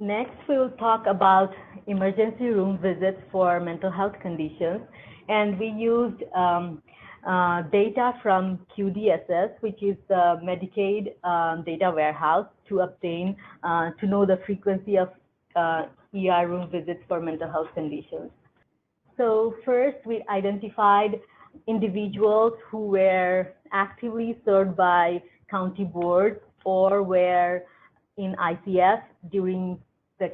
Next, we will talk about emergency room visits for mental health conditions. And we used data from QDSS, which is the Medicaid data warehouse, to obtain, to know the frequency of ER room visits for mental health conditions. So first, we identified individuals who were actively served by county boards or were in ICF during the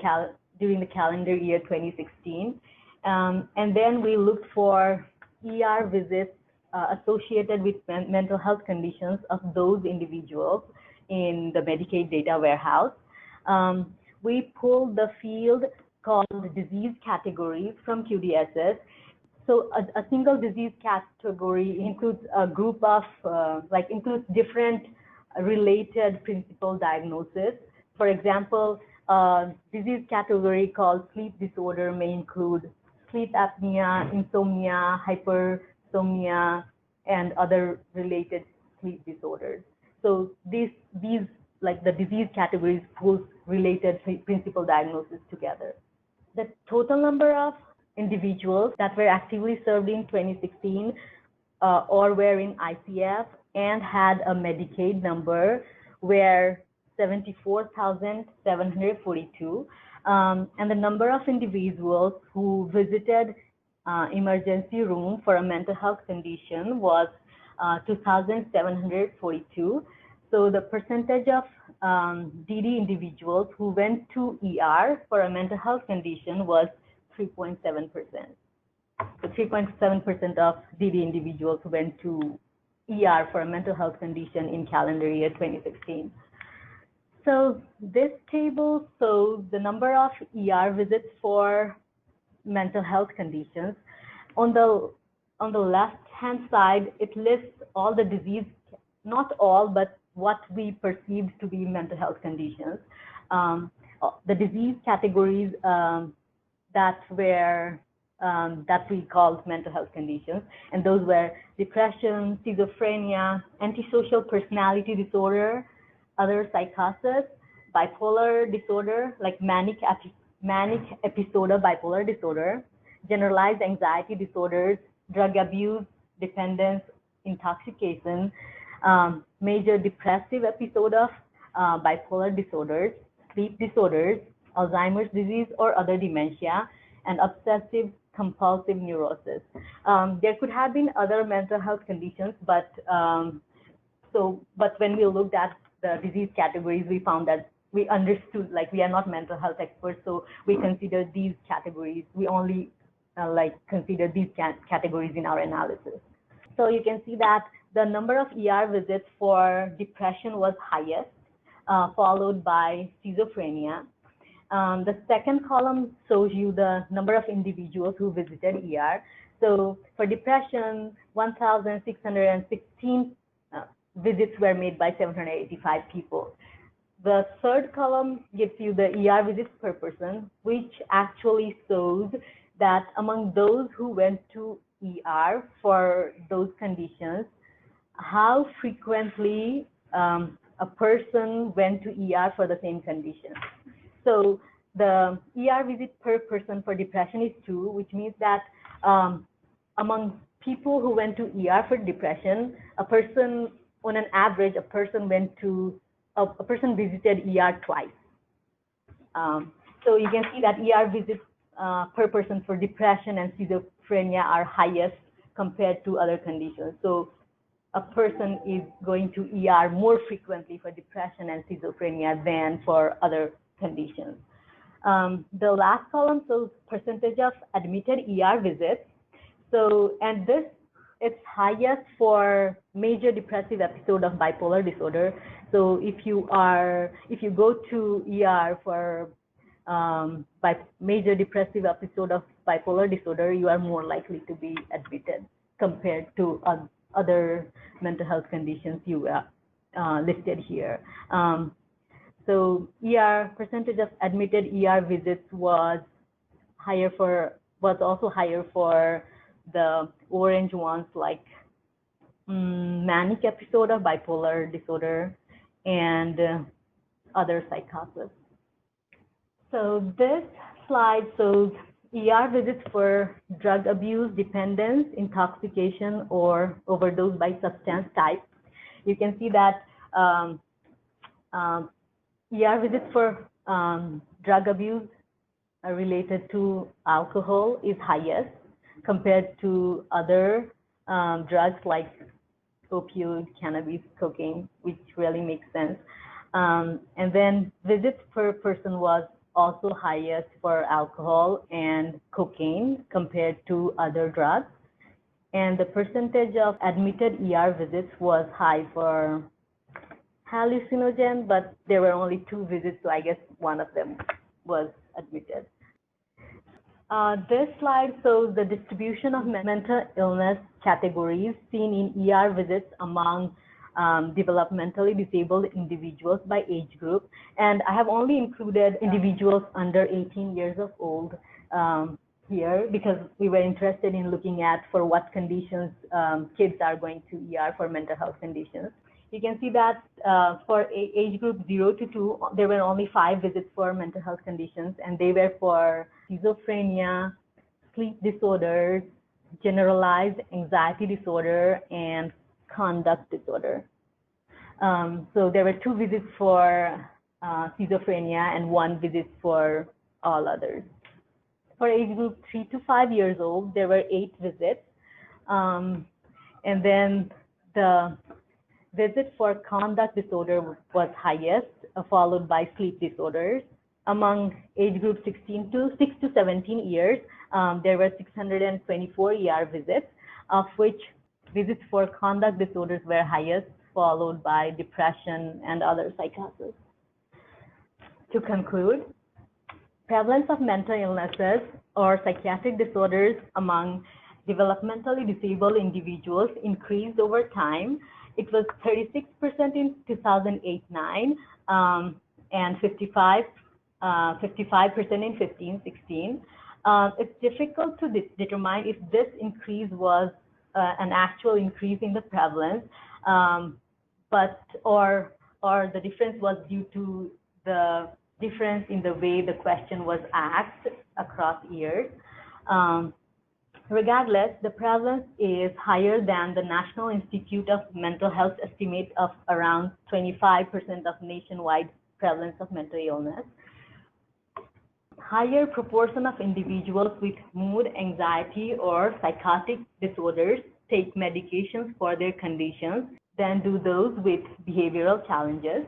calendar year 2016. And then we looked for ER visits associated with mental health conditions of those individuals in the Medicaid data warehouse. We pulled the field called disease categories from QDSS. So a single disease category includes a group of, includes different related principal diagnoses. For example, a disease category called sleep disorder may include sleep apnea, insomnia, hypersomnia, and other related sleep disorders. So these like the disease categories pull related principal diagnoses together. The total number of individuals that were actively served in 2016 or were in ICF and had a Medicaid number were 74,742. And the number of individuals who visited emergency room for a mental health condition was 2,742. So the percentage of DD individuals who went to ER for a mental health condition was 3.7%. So 3.7% of DD individuals who went to ER for a mental health condition in calendar year 2016. So this table shows the number of ER visits for mental health conditions. On the left-hand side, it lists all the disease, not all, but what we perceived to be mental health conditions. The disease categories that we called mental health conditions, and those were depression, schizophrenia, antisocial personality disorder, other psychosis, bipolar disorder, like manic episode of bipolar disorder, generalized anxiety disorders, drug abuse, dependence, intoxication, major depressive episode of bipolar disorders, sleep disorders, Alzheimer's disease or other dementia, and obsessive compulsive neurosis. There could have been other mental health conditions, but when we looked at the disease categories, we found that we understood, like, we are not mental health experts, so we considered these categories. We only considered these categories in our analysis. So you can see that the number of ER visits for depression was highest, followed by schizophrenia. The second column shows you the number of individuals who visited ER. So for depression, 1,616 visits were made by 785 people. The third column gives you the ER visits per person, which actually shows that among those who went to ER for those conditions, how frequently a person went to ER for the same condition. So the ER visit per person for depression is 2, which means that among people who went to ER for depression, on an average, a person visited ER twice. So you can see that ER visits per person for depression and schizophrenia are highest compared to other conditions. So a person is going to ER more frequently for depression and schizophrenia than for other conditions. The last column shows percentage of admitted ER visits. So, and this, it's highest for major depressive episode of bipolar disorder. So if you go to ER for major depressive episode of bipolar disorder, you are more likely to be admitted compared to other mental health conditions you listed here. So percentage of admitted ER visits was also higher for the orange ones, like manic episode of bipolar disorder and other psychosis. So this slide shows ER visits for drug abuse, dependence, intoxication, or overdose by substance type. You can see that ER visits for drug abuse related to alcohol is highest compared to other drugs like opioid, cannabis, cocaine, which really makes sense. And then visits per person was also highest for alcohol and cocaine compared to other drugs. And the percentage of admitted ER visits was high for hallucinogen, but there were only 2 visits, so I guess one of them was admitted. This slide shows the distribution of mental illness categories seen in ER visits among developmentally disabled individuals by age group. And I have only included individuals under 18 years of old here because we were interested in looking at for what conditions kids are going to ER for mental health conditions. You can see that for age group 0 to 2, there were only 5 visits for mental health conditions, and they were for schizophrenia, sleep disorders, generalized anxiety disorder, and conduct disorder. So there were 2 visits for schizophrenia and 1 visit for all others. For age group 3 to 5 years old, there were 8 visits. And then the visit for conduct disorder was highest, followed by sleep disorders. Among age group 6 to 17 years, there were 624 ER visits, of which visits for conduct disorders were highest, followed by depression and other psychosis. To conclude, prevalence of mental illnesses or psychiatric disorders among developmentally disabled individuals increased over time. It was 36% in 2008-9 and 55% in 15-16. It's difficult to determine if this increase was an actual increase in the prevalence, or the difference was due to the difference in the way the question was asked across years. Regardless, the prevalence is higher than the National Institute of Mental Health estimate of around 25% of nationwide prevalence of mental illness. Higher proportion of individuals with mood, anxiety, or psychotic disorders take medications for their conditions than do those with behavioral challenges.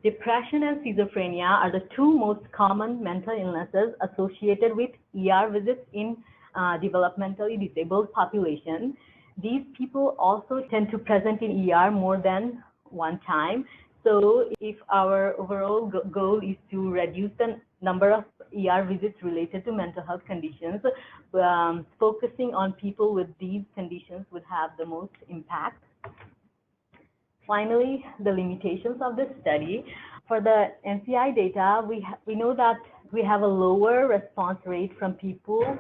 Depression and schizophrenia are the 2 most common mental illnesses associated with ER visits in developmentally disabled population. These people also tend to present in ER more than one time. So if our overall goal is to reduce the number of ER visits related to mental health conditions, focusing on people with these conditions would have the most impact. Finally, the limitations of this study. For the NCI data, we know that we have a lower response rate from people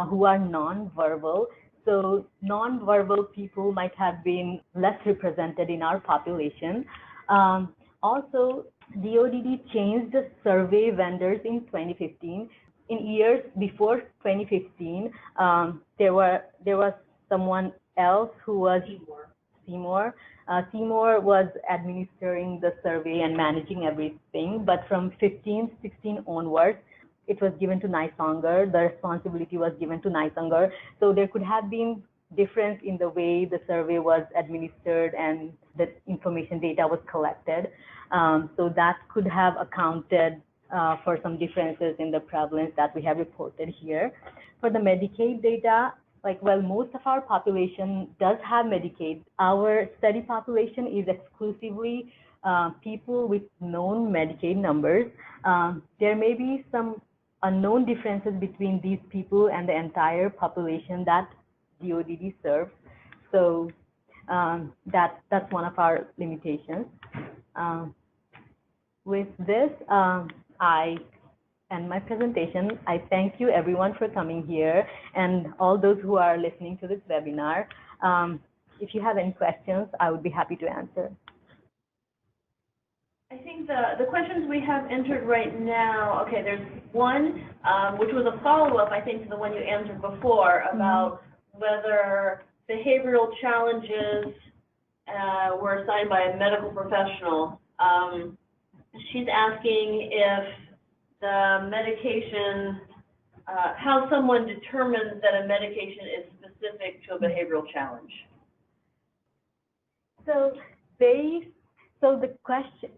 who are non-verbal. So non-verbal people might have been less represented in our population. Also, DODD changed the survey vendors in 2015. In years before 2015, there was someone else who was Seymour. Seymour was administering the survey and managing everything, but from 15-16 onwards, it was given to Nisanger. The responsibility was given to Nisanger. So there could have been difference in the way the survey was administered and the information data was collected. So that could have accounted for some differences in the prevalence that we have reported here. For the Medicaid data, while most of our population does have Medicaid, our study population is exclusively people with known Medicaid numbers. There may be some unknown differences between these people and the entire population that DODD serves. So that's one of our limitations. With this, I end my presentation. I thank you everyone for coming here and all those who are listening to this webinar. If you have any questions, I would be happy to answer. I think the questions we have entered right now, okay, there's one, which was a follow-up, I think, to the one you answered before about whether behavioral challenges were assigned by a medical professional. She's asking if the medication, how someone determines that a medication is specific to a behavioral challenge. So the question,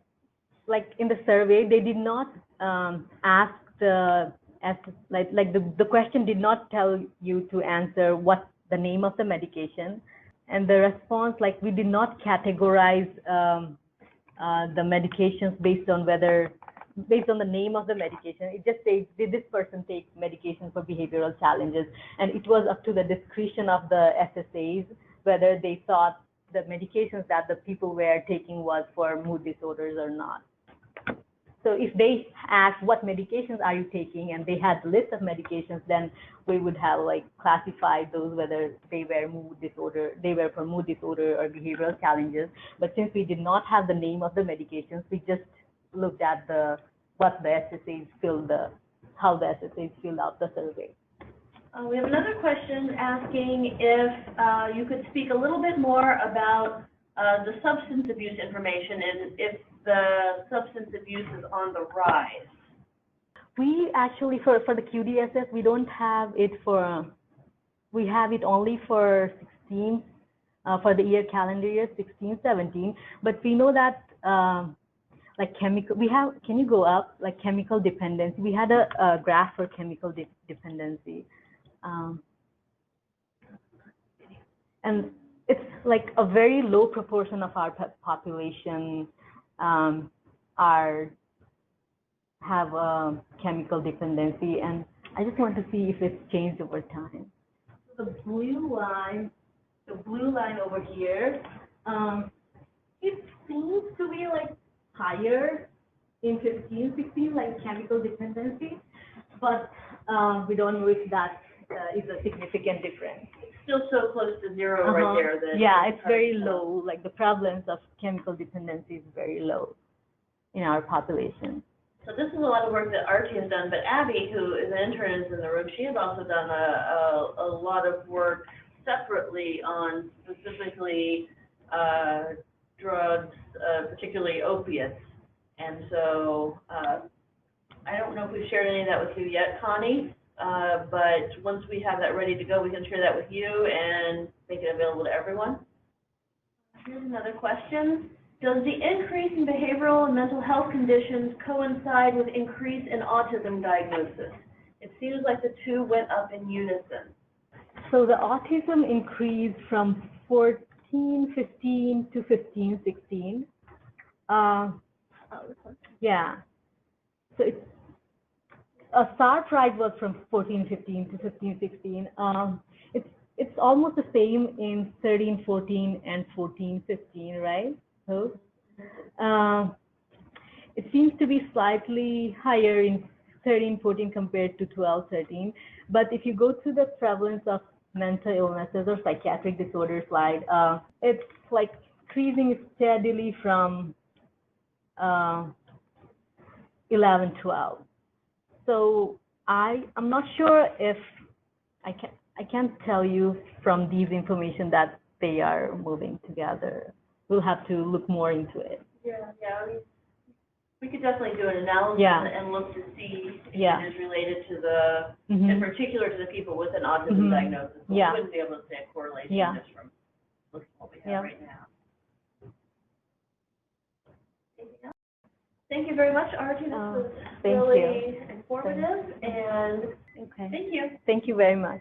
like in the survey, they did not ask the the question did not tell you to answer what the name of the medication, and the response, like, we did not categorize the medications based on the name of the medication. It just says, did this person take medication for behavioral challenges? And it was up to the discretion of the SSAs whether they thought the medications that the people were taking was for mood disorders or not. So if they asked what medications are you taking and they had a list of medications, then we would have like classified those whether they were for mood disorder or behavioral challenges. But since we did not have the name of the medications, we just looked at how the SSAs filled out the survey. We have another question asking if you could speak a little bit more about the substance abuse information and if the substance abuse is on the rise. We actually, for the QDSS, we don't have it we have it only for 16, for the calendar year 16, 17, but we know that can you go up, like chemical dependency, we had a graph for chemical dependency. And it's like a very low proportion of our population have chemical dependency, and I just want to see if it's changed over time. So the blue line over here, it seems to be like higher in 15, 16, like chemical dependency, but we don't know if that is a significant difference. It's still so close to zero right there. That yeah, it's very low. Like the prevalence of chemical dependency is very low in our population. So this is a lot of work that Archie has done, but Abby, who is an intern in the room, she has also done a lot of work separately on specifically drugs, particularly opiates. And so I don't know if we've shared any of that with you yet, Connie. But once we have that ready to go, we can share that with you and make it available to everyone. Here's another question. Does the increase in behavioral and mental health conditions coincide with increase in autism diagnosis? It seems like the two went up in unison. So the autism increased from 14, 15 to 15, 16. Yeah. So it's sharp rise was from 14, 15 to 15, 16. It's almost the same in 13, 14, and 14, 15, right? So it seems to be slightly higher in 13, 14 compared to 12, 13. But if you go to the prevalence of mental illnesses or psychiatric disorders slide, it's like increasing steadily from 11, 12. So I'm not sure if I can't tell you from these information that they are moving together. We'll have to look more into it. Yeah. I mean, we could definitely do an analysis and look to see if it is related to the, in particular to the people with an autism diagnosis. But we wouldn't be able to say a correlation just from looking at what we have right now. Anything else? Thank you very much, Archie. This was really informative, and thank you. Thank you very much.